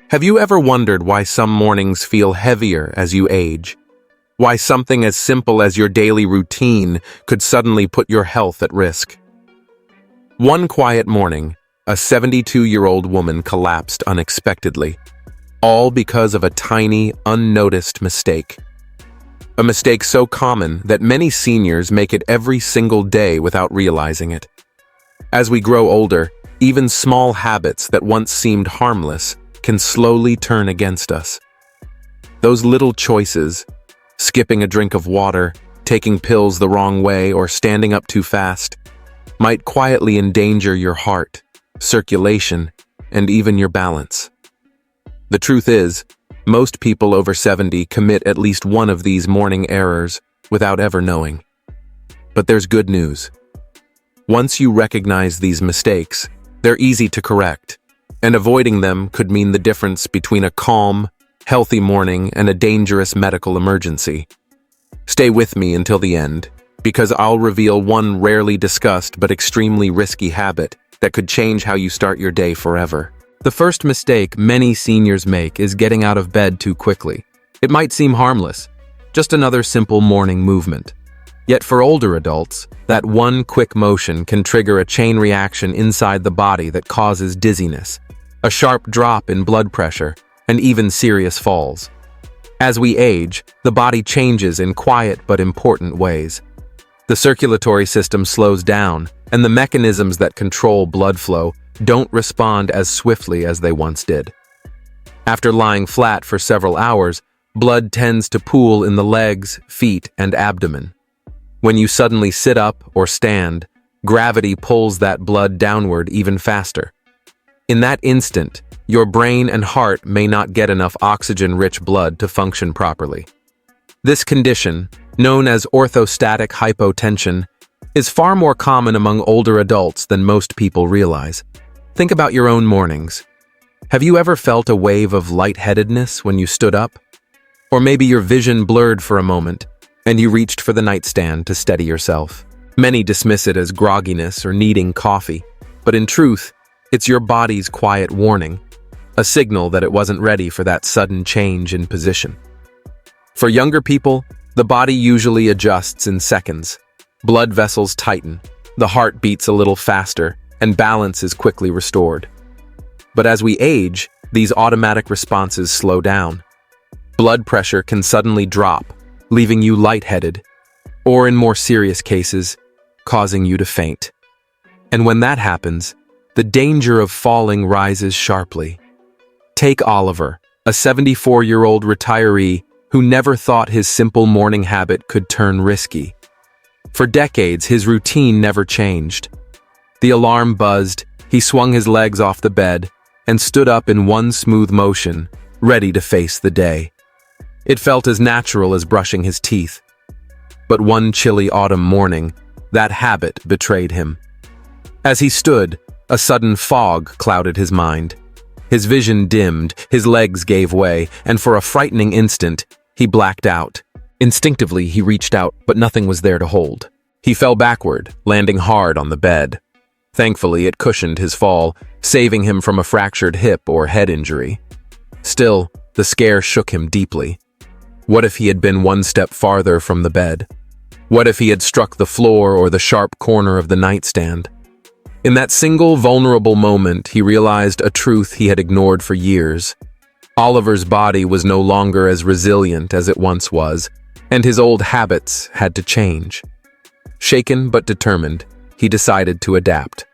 Have you ever wondered why some mornings feel heavier as you age? Why something as simple as your daily routine could suddenly put your health at risk? One quiet morning, a 72-year-old woman collapsed unexpectedly, all because of a tiny, unnoticed mistake. A mistake so common that many seniors make it every single day without realizing it. As we grow older, even small habits that once seemed harmless can slowly turn against us. Those little choices, skipping a drink of water, taking pills the wrong way, or standing up too fast, might quietly endanger your heart, circulation, and even your balance. The truth is, most people over 70 commit at least one of these morning errors without ever knowing. But there's good news. Once you recognize these mistakes, they're easy to correct, and avoiding them could mean the difference between a calm, healthy morning and a dangerous medical emergency. Stay with me until the end, because I'll reveal one rarely discussed but extremely risky habit that could change how you start your day forever. The first mistake many seniors make is getting out of bed too quickly. It might seem harmless, just another simple morning movement. Yet for older adults, that one quick motion can trigger a chain reaction inside the body that causes dizziness, a sharp drop in blood pressure, and even serious falls. As we age, the body changes in quiet but important ways. The circulatory system slows down, and the mechanisms that control blood flow don't respond as swiftly as they once did. After lying flat for several hours, blood tends to pool in the legs, feet, and abdomen. When you suddenly sit up or stand, gravity pulls that blood downward even faster. In that instant, your brain and heart may not get enough oxygen-rich blood to function properly. This condition, known as orthostatic hypotension, is far more common among older adults than most people realize. Think about your own mornings. Have you ever felt a wave of lightheadedness when you stood up? Or maybe your vision blurred for a moment, and you reached for the nightstand to steady yourself. Many dismiss it as grogginess or needing coffee, but in truth, it's your body's quiet warning, a signal that it wasn't ready for that sudden change in position. For younger people, the body usually adjusts in seconds. Blood vessels tighten, the heart beats a little faster, and balance is quickly restored. But as we age, these automatic responses slow down. Blood pressure can suddenly drop, leaving you lightheaded, or in more serious cases, causing you to faint. And when that happens, the danger of falling rises sharply. Take Oliver, a 74-year-old retiree who never thought his simple morning habit could turn risky. For decades, his routine never changed. The alarm buzzed, he swung his legs off the bed, and stood up in one smooth motion, ready to face the day. It felt as natural as brushing his teeth. But one chilly autumn morning, that habit betrayed him. As he stood, a sudden fog clouded his mind. His vision dimmed, his legs gave way, and for a frightening instant, he blacked out. Instinctively, he reached out, but nothing was there to hold. He fell backward, landing hard on the bed. Thankfully, it cushioned his fall, saving him from a fractured hip or head injury. Still, the scare shook him deeply. What if he had been one step farther from the bed? What if he had struck the floor or the sharp corner of the nightstand? In that single vulnerable moment, he realized a truth he had ignored for years. Oliver's body was no longer as resilient as it once was, and his old habits had to change. Shaken but determined, he decided to adapt.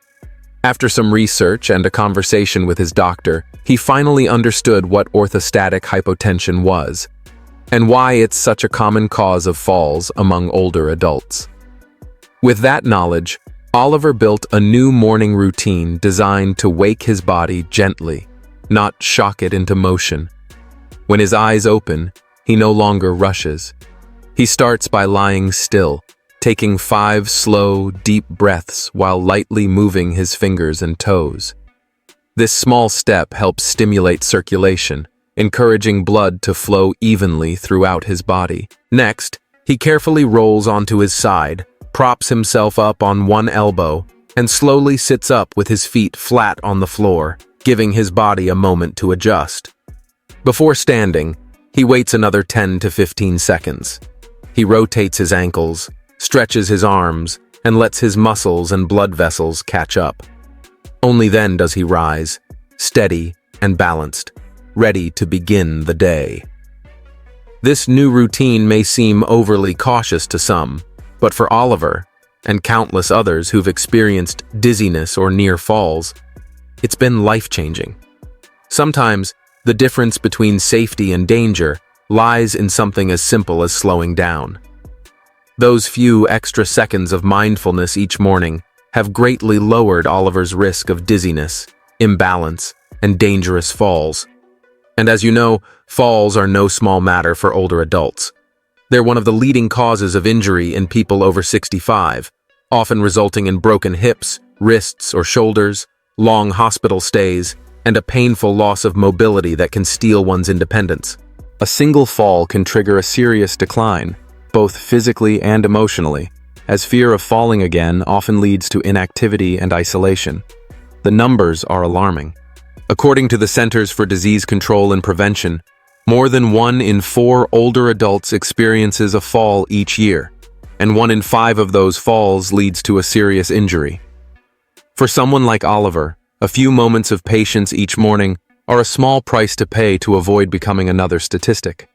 After some research and a conversation with his doctor, he finally understood what orthostatic hypotension was, and why it's such a common cause of falls among older adults. With that knowledge, Oliver built a new morning routine designed to wake his body gently, not shock it into motion. When his eyes open, he no longer rushes. He starts by lying still, taking 5 slow, deep breaths while lightly moving his fingers and toes. This small step helps stimulate circulation, encouraging blood to flow evenly throughout his body. Next, he carefully rolls onto his side, props himself up on one elbow, and slowly sits up with his feet flat on the floor, giving his body a moment to adjust. Before standing, he waits another 10 to 15 seconds. He rotates his ankles, stretches his arms, and lets his muscles and blood vessels catch up. Only then does he rise, steady and balanced, ready to begin the day. This new routine may seem overly cautious to some, but for Oliver, and countless others who've experienced dizziness or near falls, it's been life-changing. Sometimes, the difference between safety and danger lies in something as simple as slowing down. Those few extra seconds of mindfulness each morning have greatly lowered Oliver's risk of dizziness, imbalance, and dangerous falls. And as you know, falls are no small matter for older adults. They're one of the leading causes of injury in people over 65, often resulting in broken hips, wrists, or shoulders, long hospital stays, and a painful loss of mobility that can steal one's independence. A single fall can trigger a serious decline, both physically and emotionally, as fear of falling again often leads to inactivity and isolation. The numbers are alarming. According to the Centers for Disease Control and Prevention, more than 1 in 4 older adults experiences a fall each year, and 1 in 5 of those falls leads to a serious injury. For someone like Oliver, a few moments of patience each morning are a small price to pay to avoid becoming another statistic.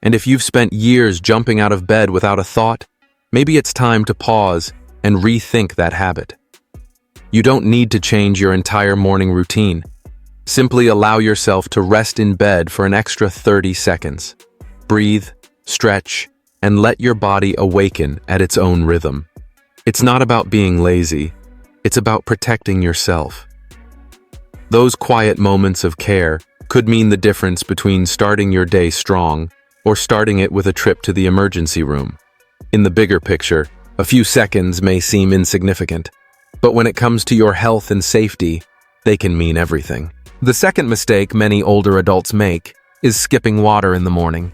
And if you've spent years jumping out of bed without a thought, maybe it's time to pause and rethink that habit. You don't need to change your entire morning routine. Simply allow yourself to rest in bed for an extra 30 seconds. Breathe, stretch, and let your body awaken at its own rhythm. It's not about being lazy, it's about protecting yourself. Those quiet moments of care could mean the difference between starting your day strong or starting it with a trip to the emergency room. In the bigger picture, a few seconds may seem insignificant, but when it comes to your health and safety, they can mean everything. The second mistake many older adults make is skipping water in the morning.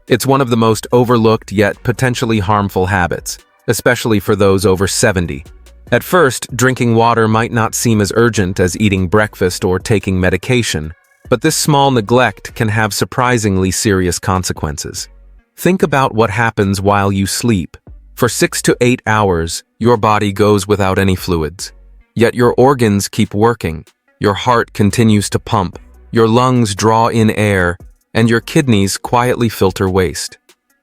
It's one of the most overlooked yet potentially harmful habits, especially for those over 70. At first, drinking water might not seem as urgent as eating breakfast or taking medication, but this small neglect can have surprisingly serious consequences. Think about what happens while you sleep. For 6 to 8 hours, your body goes without any fluids. Yet your organs keep working. Your heart continues to pump, your lungs draw in air, and your kidneys quietly filter waste.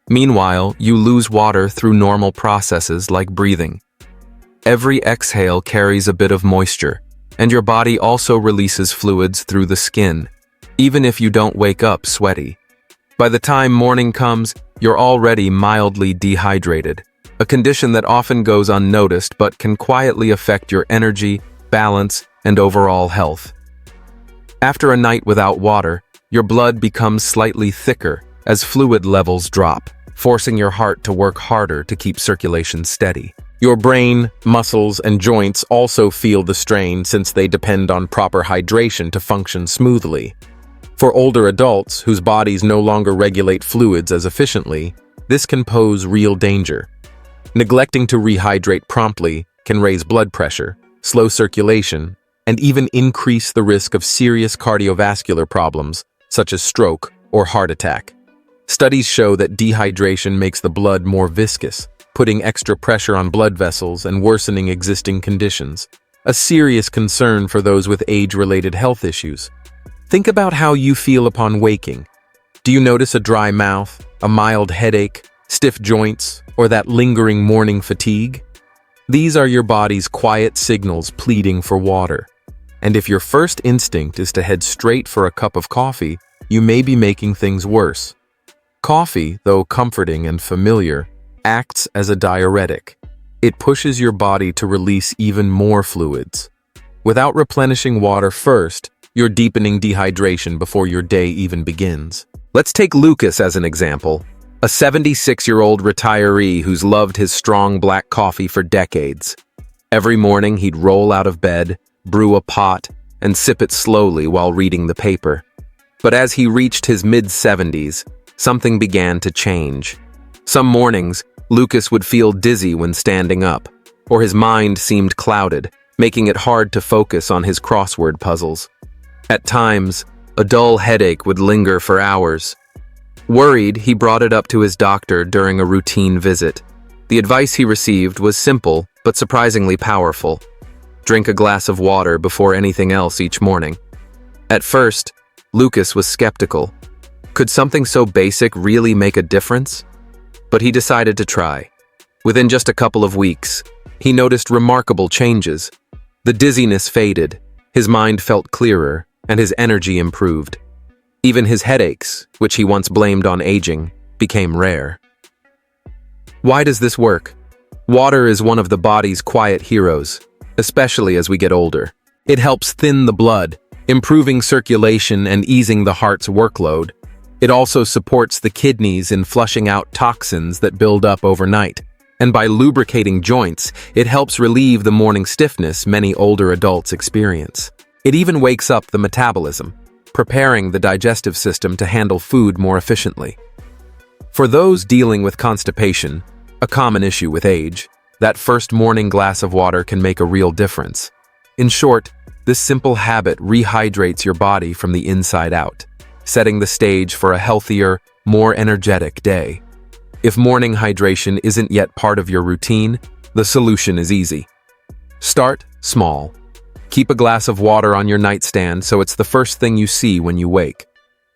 Meanwhile, you lose water through normal processes like breathing. Every exhale carries a bit of moisture, and your body also releases fluids through the skin, even if you don't wake up sweaty. By the time morning comes, you're already mildly dehydrated, a condition that often goes unnoticed but can quietly affect your energy, balance, and overall health. After a night without water, your blood becomes slightly thicker as fluid levels drop, forcing your heart to work harder to keep circulation steady. Your brain, muscles, and joints also feel the strain since they depend on proper hydration to function smoothly. For older adults whose bodies no longer regulate fluids as efficiently, this can pose real danger. Neglecting to rehydrate promptly can raise blood pressure, slow circulation, and even increase the risk of serious cardiovascular problems, such as stroke or heart attack. Studies show that dehydration makes the blood more viscous, putting extra pressure on blood vessels and worsening existing conditions, a serious concern for those with age-related health issues. Think about how you feel upon waking. Do you notice a dry mouth, a mild headache, stiff joints, or that lingering morning fatigue? These are your body's quiet signals pleading for water. And if your first instinct is to head straight for a cup of coffee, you may be making things worse. Coffee, though comforting and familiar, acts as a diuretic. It pushes your body to release even more fluids. Without replenishing water first, you're deepening dehydration before your day even begins. Let's take Lucas as an example, a 76-year-old retiree who's loved his strong black coffee for decades. Every morning he'd roll out of bed, brew a pot, and sip it slowly while reading the paper. But as he reached his mid-70s, something began to change. Some mornings, Lucas would feel dizzy when standing up, or his mind seemed clouded, making it hard to focus on his crossword puzzles. At times, a dull headache would linger for hours. Worried, he brought it up to his doctor during a routine visit. The advice he received was simple, but surprisingly powerful. Drink a glass of water before anything else each morning. At first, Lucas was skeptical. Could something so basic really make a difference? But he decided to try. Within just a couple of weeks, he noticed remarkable changes. The dizziness faded, his mind felt clearer, and his energy improved. Even his headaches, which he once blamed on aging, became rare. Why does this work? Water is one of the body's quiet heroes, especially as we get older. It helps thin the blood, improving circulation and easing the heart's workload. It also supports the kidneys in flushing out toxins that build up overnight. And by lubricating joints, it helps relieve the morning stiffness many older adults experience. It even wakes up the metabolism, preparing the digestive system to handle food more efficiently. For those dealing with constipation, a common issue with age, that first morning glass of water can make a real difference. In short, this simple habit rehydrates your body from the inside out, setting the stage for a healthier, more energetic day. If morning hydration isn't yet part of your routine, the solution is easy. Start small. Keep a glass of water on your nightstand so it's the first thing you see when you wake.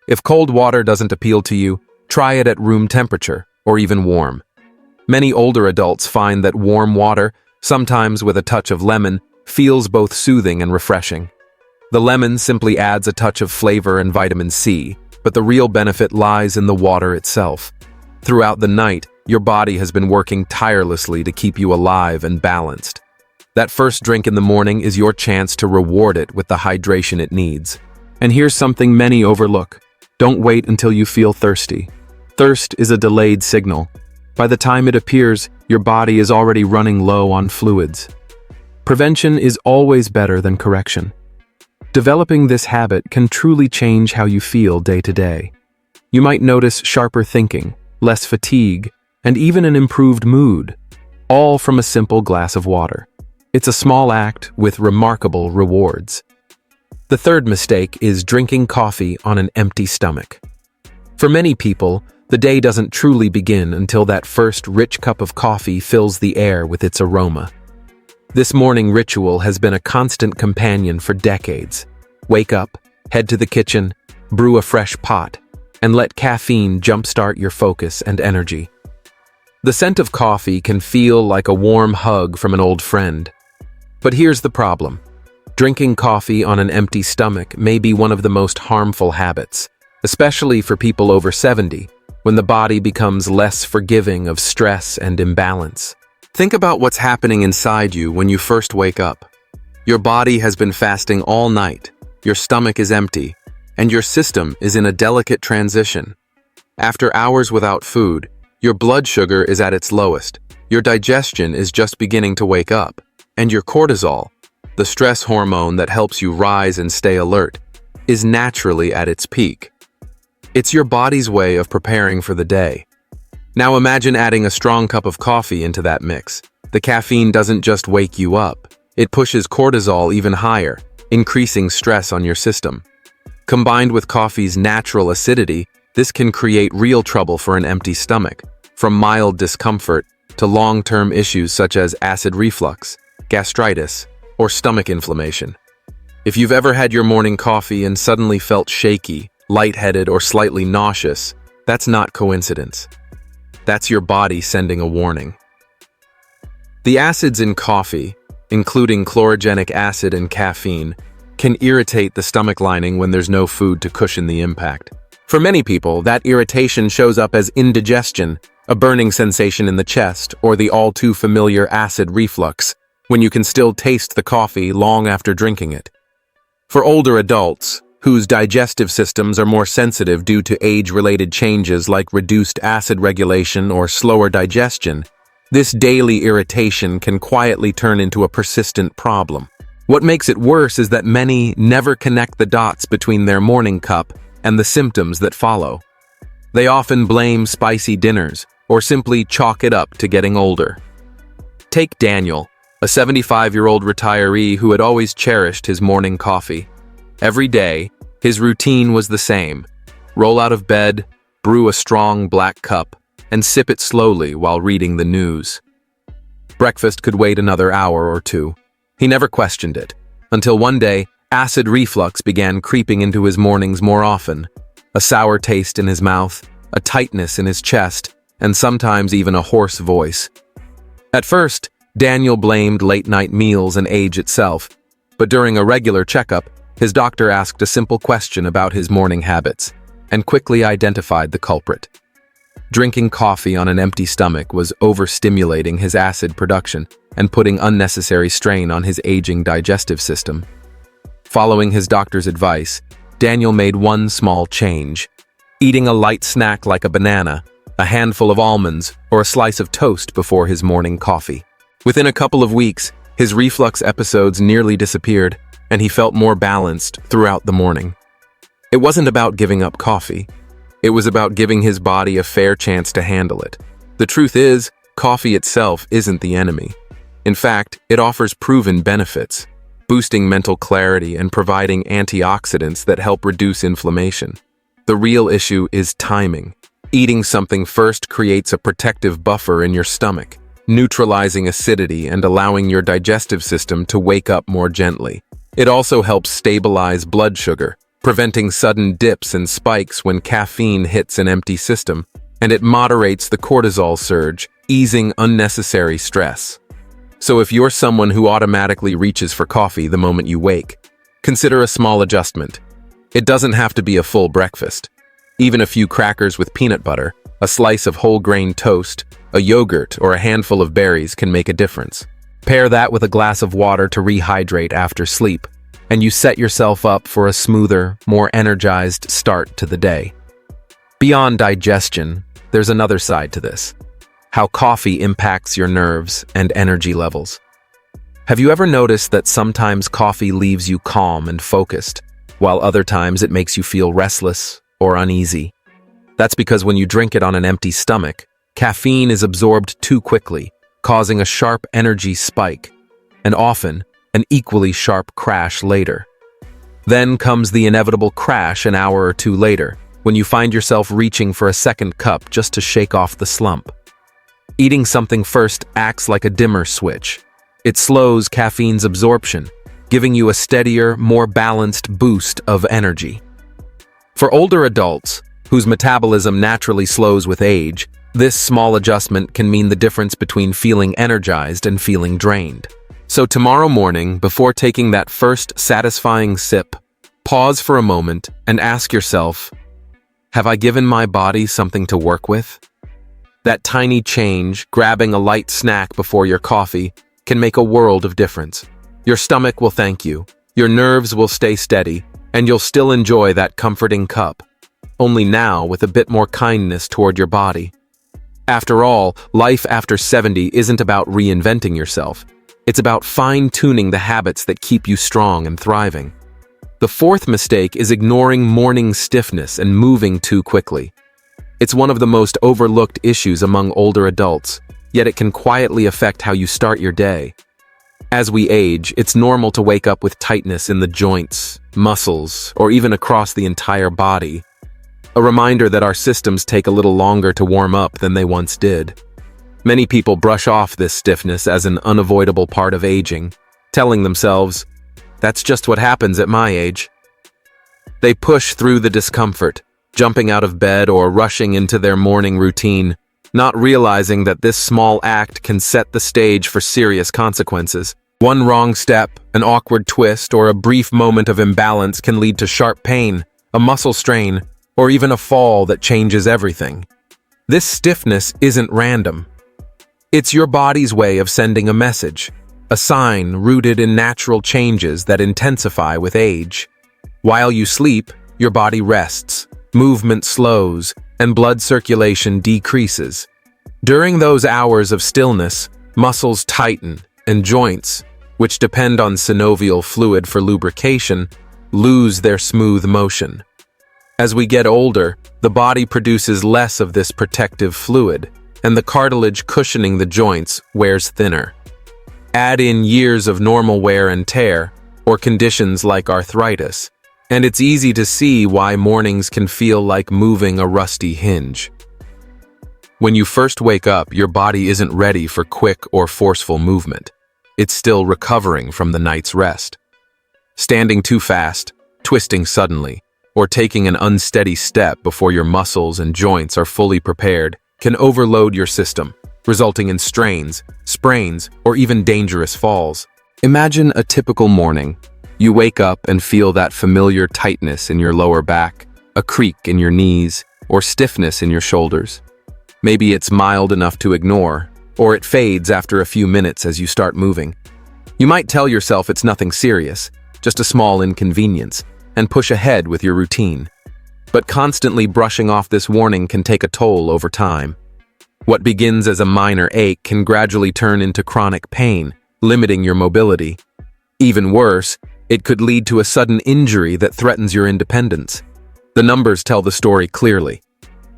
If cold water doesn't appeal to you, try it at room temperature or even warm. Many older adults find that warm water, sometimes with a touch of lemon, feels both soothing and refreshing. The lemon simply adds a touch of flavor and vitamin C, but the real benefit lies in the water itself. Throughout the night, your body has been working tirelessly to keep you alive and balanced. That first drink in the morning is your chance to reward it with the hydration it needs. And here's something many overlook. Don't wait until you feel thirsty. Thirst is a delayed signal. By the time it appears, your body is already running low on fluids. Prevention is always better than correction. Developing this habit can truly change how you feel day to day. You might notice sharper thinking, less fatigue, and even an improved mood, all from a simple glass of water. It's a small act with remarkable rewards. The third mistake is drinking coffee on an empty stomach. For many people, the day doesn't truly begin until that first rich cup of coffee fills the air with its aroma. This morning ritual has been a constant companion for decades. Wake up, head to the kitchen, brew a fresh pot, and let caffeine jumpstart your focus and energy. The scent of coffee can feel like a warm hug from an old friend. But here's the problem. Drinking coffee on an empty stomach may be one of the most harmful habits, especially for people over 70, when the body becomes less forgiving of stress and imbalance. Think about what's happening inside you when you first wake up. Your body has been fasting all night, your stomach is empty, and your system is in a delicate transition. After hours without food, your blood sugar is at its lowest, your digestion is just beginning to wake up, and your cortisol, the stress hormone that helps you rise and stay alert, is naturally at its peak. It's your body's way of preparing for the day. Now imagine adding a strong cup of coffee into that mix. The caffeine doesn't just wake you up, it pushes cortisol even higher, increasing stress on your system. Combined with coffee's natural acidity, this can create real trouble for an empty stomach, from mild discomfort to long-term issues such as acid reflux, gastritis, or stomach inflammation. If you've ever had your morning coffee and suddenly felt shaky, lightheaded, or slightly nauseous, that's not coincidence. That's your body sending a warning. The acids in coffee, including chlorogenic acid and caffeine, can irritate the stomach lining when there's no food to cushion the impact. For many people, that irritation shows up as indigestion, a burning sensation in the chest, or the all-too-familiar acid reflux, when you can still taste the coffee long after drinking it. For older adults, whose digestive systems are more sensitive due to age-related changes like reduced acid regulation or slower digestion, this daily irritation can quietly turn into a persistent problem. What makes it worse is that many never connect the dots between their morning cup and the symptoms that follow. They often blame spicy dinners or simply chalk it up to getting older. Take Daniel, a 75-year-old retiree who had always cherished his morning coffee. Every day, his routine was the same: roll out of bed, brew a strong black cup, and sip it slowly while reading the news. Breakfast could wait another hour or two. He never questioned it, until one day, acid reflux began creeping into his mornings more often. A sour taste in his mouth, a tightness in his chest, and sometimes even a hoarse voice. At first, Daniel blamed late-night meals and age itself, but during a regular checkup, his doctor asked a simple question about his morning habits, and quickly identified the culprit. Drinking coffee on an empty stomach was overstimulating his acid production and putting unnecessary strain on his aging digestive system. Following his doctor's advice, Daniel made one small change: eating a light snack like a banana, a handful of almonds, or a slice of toast before his morning coffee. Within a couple of weeks, his reflux episodes nearly disappeared, and he felt more balanced throughout the morning. It wasn't about giving up coffee. It was about giving his body a fair chance to handle it. The truth is, coffee itself isn't the enemy. In fact, it offers proven benefits, boosting mental clarity and providing antioxidants that help reduce inflammation. The real issue is timing. Eating something first creates a protective buffer in your stomach, neutralizing acidity and allowing your digestive system to wake up more gently. It also helps stabilize blood sugar, preventing sudden dips and spikes when caffeine hits an empty system, and it moderates the cortisol surge, easing unnecessary stress. So if you're someone who automatically reaches for coffee the moment you wake, consider a small adjustment. It doesn't have to be a full breakfast. Even a few crackers with peanut butter, a slice of whole grain toast, a yogurt, or a handful of berries can make a difference. Pair that with a glass of water to rehydrate after sleep, and you set yourself up for a smoother, more energized start to the day. Beyond digestion, there's another side to this: how coffee impacts your nerves and energy levels. Have you ever noticed that sometimes coffee leaves you calm and focused, while other times it makes you feel restless or uneasy? That's because when you drink it on an empty stomach, caffeine is absorbed too quickly, causing a sharp energy spike, and often an equally sharp crash later. Then comes the inevitable crash an hour or two later, when you find yourself reaching for a second cup just to shake off the slump. Eating something first acts like a dimmer switch. It slows caffeine's absorption, giving you a steadier, more balanced boost of energy. For older adults, whose metabolism naturally slows with age, this small adjustment can mean the difference between feeling energized and feeling drained. So tomorrow morning, before taking that first satisfying sip, pause for a moment and ask yourself, have I given my body something to work with? That tiny change, grabbing a light snack before your coffee, can make a world of difference. Your stomach will thank you, your nerves will stay steady, and you'll still enjoy that comforting cup, only now with a bit more kindness toward your body. After all, life after 70 isn't about reinventing yourself. It's about fine-tuning the habits that keep you strong and thriving. The fourth mistake is ignoring morning stiffness and moving too quickly. It's one of the most overlooked issues among older adults, yet it can quietly affect how you start your day. As we age, it's normal to wake up with tightness in the joints, muscles, or even across the entire body. A reminder that our systems take a little longer to warm up than they once did. Many people brush off this stiffness as an unavoidable part of aging, telling themselves, "That's just what happens at my age." They push through the discomfort, jumping out of bed or rushing into their morning routine, not realizing that this small act can set the stage for serious consequences. One wrong step, an awkward twist, or a brief moment of imbalance can lead to sharp pain, a muscle strain, or even a fall that changes everything. This stiffness isn't random. It's your body's way of sending a message, a sign rooted in natural changes that intensify with age. While you sleep, your body rests, movement slows, and blood circulation decreases. During those hours of stillness, muscles tighten, and joints, which depend on synovial fluid for lubrication, lose their smooth motion. As we get older, the body produces less of this protective fluid, and the cartilage cushioning the joints wears thinner. Add in years of normal wear and tear, or conditions like arthritis, and it's easy to see why mornings can feel like moving a rusty hinge. When you first wake up, your body isn't ready for quick or forceful movement. It's still recovering from the night's rest. Standing too fast, twisting suddenly, or taking an unsteady step before your muscles and joints are fully prepared can overload your system, resulting in strains, sprains, or even dangerous falls. Imagine a typical morning. You wake up and feel that familiar tightness in your lower back, a creak in your knees, or stiffness in your shoulders. Maybe it's mild enough to ignore, or it fades after a few minutes as you start moving. You might tell yourself it's nothing serious, just a small inconvenience, and push ahead with your routine. But constantly brushing off this warning can take a toll over time. What begins as a minor ache can gradually turn into chronic pain, limiting your mobility. Even worse, it could lead to a sudden injury that threatens your independence. The numbers tell the story clearly.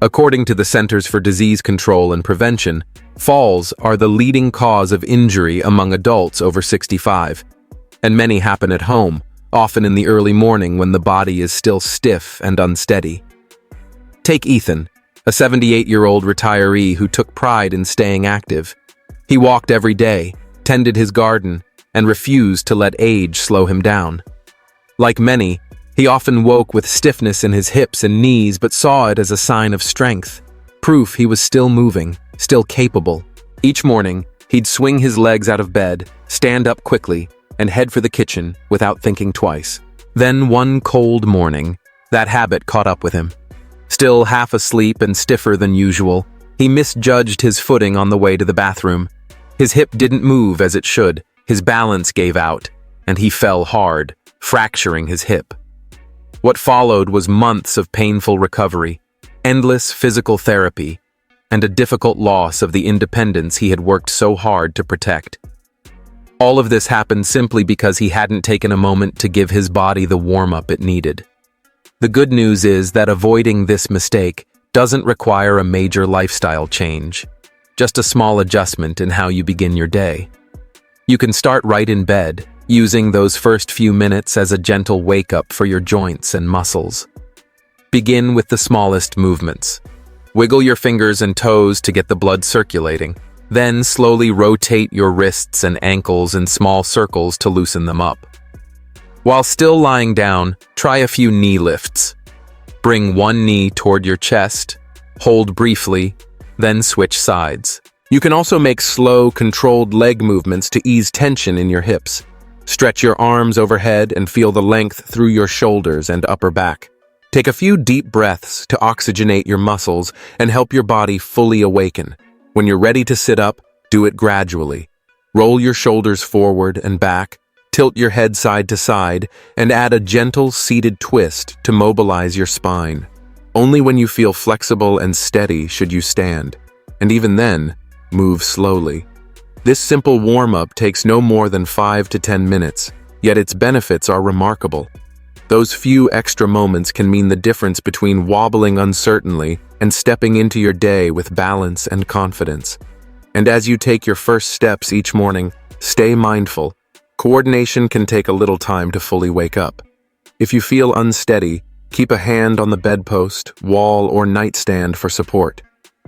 According to the Centers for Disease Control and Prevention, falls are the leading cause of injury among adults over 65, and many happen at home, often in the early morning when the body is still stiff and unsteady. Take Ethan, a 78-year-old retiree who took pride in staying active. He walked every day, tended his garden, and refused to let age slow him down. Like many, he often woke with stiffness in his hips and knees but saw it as a sign of strength, proof he was still moving, still capable. Each morning, he'd swing his legs out of bed, stand up quickly, and head for the kitchen without thinking twice. Then one cold morning, that habit caught up with him. Still half asleep and stiffer than usual, he misjudged his footing on the way to the bathroom. His hip didn't move as it should, his balance gave out, and he fell hard, fracturing his hip. What followed was months of painful recovery, endless physical therapy, and a difficult loss of the independence he had worked so hard to protect. All of this happened simply because he hadn't taken a moment to give his body the warm-up it needed. The good news is that avoiding this mistake doesn't require a major lifestyle change, just a small adjustment in how you begin your day. You can start right in bed, using those first few minutes as a gentle wake-up for your joints and muscles. Begin with the smallest movements. Wiggle your fingers and toes to get the blood circulating. Then slowly rotate your wrists and ankles in small circles to loosen them up. While still lying down, try a few knee lifts. Bring one knee toward your chest, hold briefly, then switch sides. You can also make slow, controlled leg movements to ease tension in your hips. Stretch your arms overhead and feel the length through your shoulders and upper back. Take a few deep breaths to oxygenate your muscles and help your body fully awaken. When you're ready to sit up, do it gradually. Roll your shoulders forward and back, tilt your head side to side, and add a gentle seated twist to mobilize your spine. Only when you feel flexible and steady should you stand, and even then, move slowly. This simple warm-up takes no more than 5 to 10 minutes, yet its benefits are remarkable. Those few extra moments can mean the difference between wobbling uncertainly and stepping into your day with balance and confidence. And as you take your first steps each morning, stay mindful. Coordination can take a little time to fully wake up. If you feel unsteady, keep a hand on the bedpost, wall, or nightstand for support.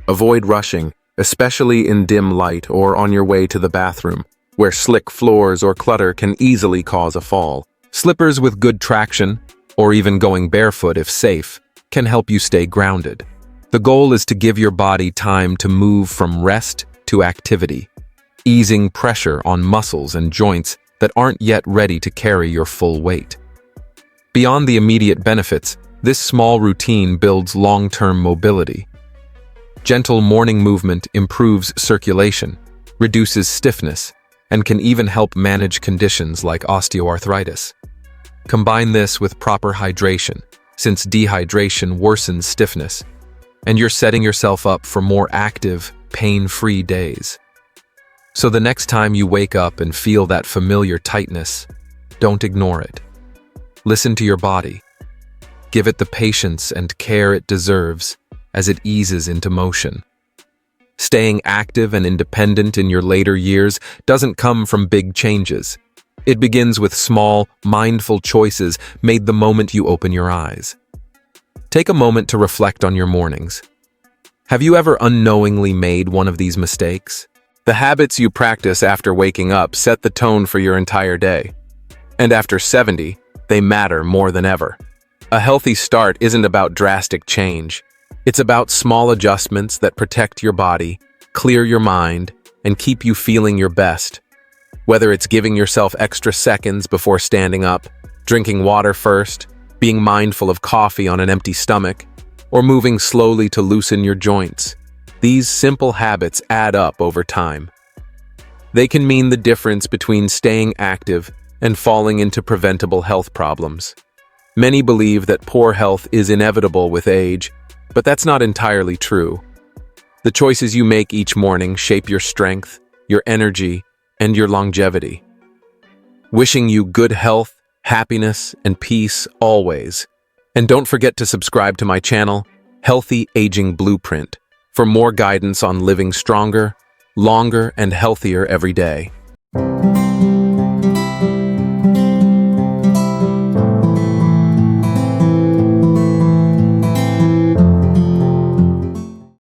Avoid rushing, especially in dim light or on your way to the bathroom, where slick floors or clutter can easily cause a fall. Slippers with good traction, or even going barefoot if safe, can help you stay grounded. The goal is to give your body time to move from rest to activity, easing pressure on muscles and joints that aren't yet ready to carry your full weight. Beyond the immediate benefits, this small routine builds long-term mobility. Gentle morning movement improves circulation, reduces stiffness, and can even help manage conditions like osteoarthritis. Combine this with proper hydration, since dehydration worsens stiffness, and you're setting yourself up for more active, pain-free days. So the next time you wake up and feel that familiar tightness, don't ignore it. Listen to your body. Give it the patience and care it deserves as it eases into motion. Staying active and independent in your later years doesn't come from big changes. It begins with small, mindful choices made the moment you open your eyes. Take a moment to reflect on your mornings. Have you ever unknowingly made one of these mistakes? The habits you practice after waking up set the tone for your entire day. And after 70, they matter more than ever. A healthy start isn't about drastic change. It's about small adjustments that protect your body, clear your mind, and keep you feeling your best. Whether it's giving yourself extra seconds before standing up, drinking water first, being mindful of coffee on an empty stomach, or moving slowly to loosen your joints, these simple habits add up over time. They can mean the difference between staying active and falling into preventable health problems. Many believe that poor health is inevitable with age, but that's not entirely true. The choices you make each morning shape your strength, your energy, and your longevity. Wishing you good health, happiness, and peace always. And don't forget to subscribe to my channel, Healthy Aging Blueprint, for more guidance on living stronger, longer, and healthier every day.